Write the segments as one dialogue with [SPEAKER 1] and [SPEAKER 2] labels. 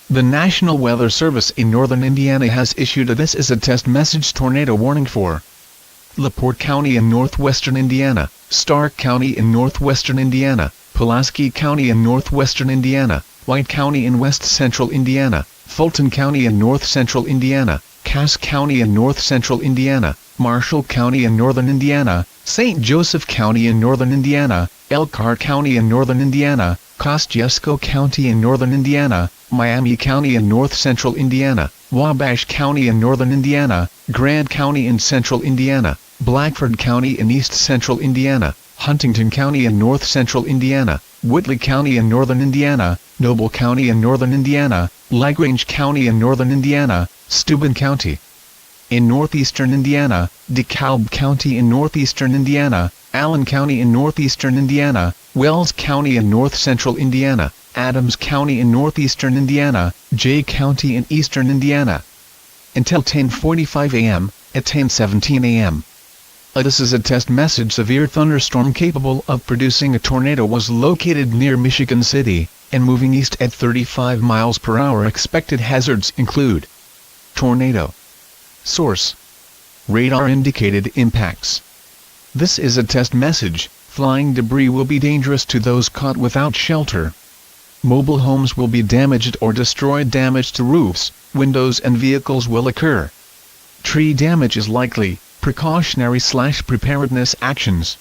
[SPEAKER 1] The National Weather Service in northern Indiana has issued a "This is a test message" tornado warning for LaPorte County in northwestern Indiana, Stark County in northwestern Indiana, Pulaski County in northwestern Indiana, White County in west-central Indiana, Fulton County in north-central Indiana, Cass County in north-central Indiana, Marshall County in northern Indiana, St. Joseph County in northern Indiana, Elkhart County in northern Indiana, Kosciuszko County in northern Indiana, Miami County in north-central Indiana, Wabash County in northern Indiana, Grant County in central Indiana, Blackford County in east-central Indiana, Huntington County in north-central Indiana, Whitley County in northern Indiana, Noble County in northern Indiana, LaGrange County in northern Indiana, Steuben County in northeastern Indiana, DeKalb County in northeastern Indiana, Allen County in northeastern Indiana, Wells County in north-central Indiana, Adams County in northeastern Indiana, Jay County in eastern Indiana. Until 10:45 a.m., at 10:17 a.m. This is a test message. Severe thunderstorm capable of producing a tornado was located near Michigan City, and moving east at 35 miles per hour. Expected hazards include tornado. Source: radar indicated impacts. This is a test message. Flying debris will be dangerous to those caught without shelter. Mobile homes will be damaged or destroyed. Damage to roofs, windows and vehicles will occur. Tree damage is likely. Precautionary/preparedness actions.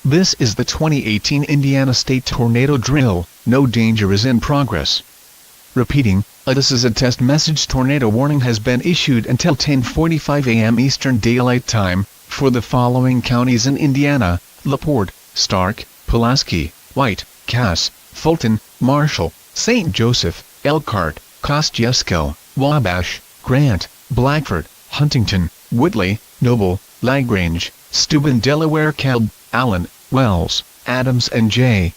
[SPEAKER 1] This is the 2018 Indiana State Tornado Drill. No danger is in progress. Repeating, this is a test message. Tornado warning has been issued until 10:45 a.m. Eastern Daylight Time, for the following counties in Indiana: LaPorte, Stark, Pulaski, White, Cass, Fulton, Marshall, St. Joseph, Elkhart, Kosciuszko, Wabash, Grant, Blackford, Huntington, Whitley, Noble, LaGrange, Steuben, Delaware, Kalb, Allen, Wells, Adams and Jay.